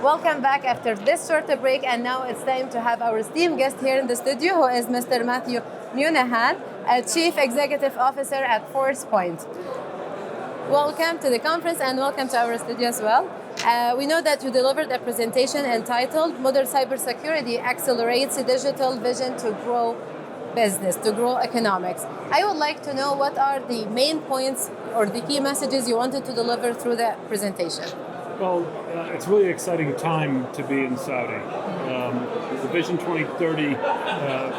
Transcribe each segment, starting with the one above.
Welcome back after this short break, and now it's time to have our esteemed guest here in the studio, who is Mr. Mathew Moynahan, Chief Executive Officer at Forcepoint. Welcome to the conference and welcome to our studio as well. We know that you delivered a presentation entitled Modern Cybersecurity Accelerates Digital Vision to Grow Business, to Grow Economics. I would like to know what are the main points or the key messages you wanted to deliver through the presentation. Well, it's a really exciting time to be in Saudi. The Vision 2030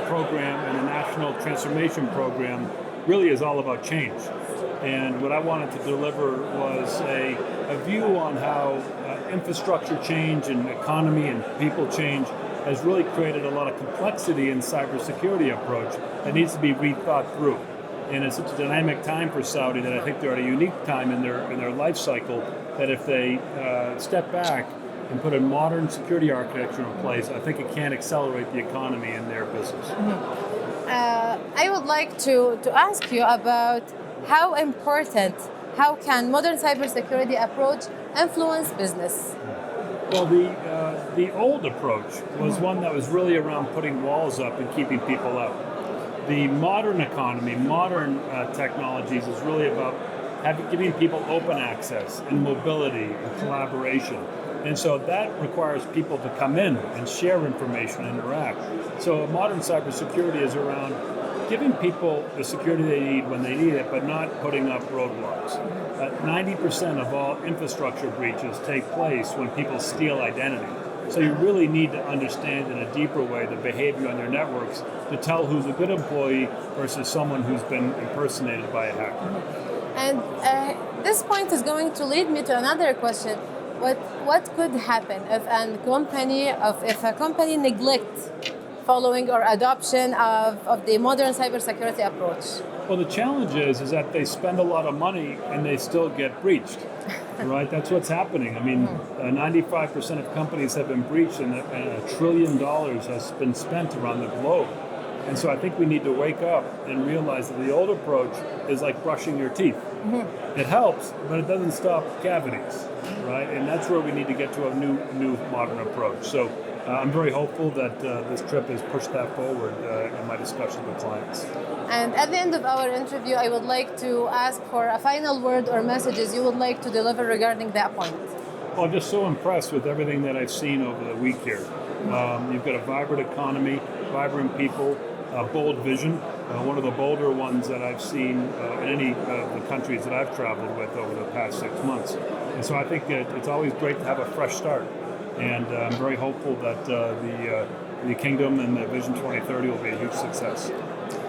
program and the National Transformation Program really is all about change. And what I wanted to deliver was a view on how infrastructure change and economy and people change has really created a lot of complexity in cybersecurity approach that needs to be rethought through. And it's such a dynamic time for Saudi that I think they're at a unique time in their life cycle that if they step back and put a modern security architecture in place, I think it can accelerate the economy in their business. I would like to ask you about how can modern cybersecurity approach influence business? Well, the old approach was one that was really around putting walls up and keeping people out. The modern economy, modern technologies is really about giving people open access and mobility and collaboration. And so that requires people to come in and share information and interact. So modern cybersecurity is around giving people the security they need when they need it, but not putting up roadblocks. 90% of all infrastructure breaches take place when people steal identity. So you really need to understand in a deeper way the behavior on your networks to tell who's a good employee versus someone who's been impersonated by a hacker. And this point is going to lead me to another question. What could happen if a company neglects following or adoption of the modern cybersecurity approach? Well, the challenge is that they spend a lot of money and they still get breached, right? That's what's happening. I mean, 95% of companies have been breached and $1 trillion has been spent around the globe. And so I think we need to wake up and realize that the old approach is like brushing your teeth. It helps, but it doesn't stop cavities, right? And that's where we need to get to a new modern approach. So I'm very hopeful that this trip has pushed that forward in my discussions with clients. And at the end of our interview, I would like to ask for a final word or messages you would like to deliver regarding that point. Well, I'm just so impressed with everything that I've seen over the week here. You've got a vibrant economy, vibrant people, bold vision, one of the bolder ones that I've seen in any of the countries that I've traveled with over the past 6 months. And so I think it's always great to have a fresh start. And I'm very hopeful that the Kingdom and the Vision 2030 will be a huge success.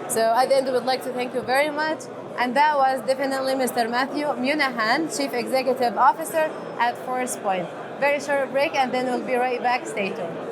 So at the end, we would like to thank you very much. And that was definitely Mr. Mathew Moynahan, Chief Executive Officer at Forcepoint. Very short break, and then we'll be right back. Stay tuned.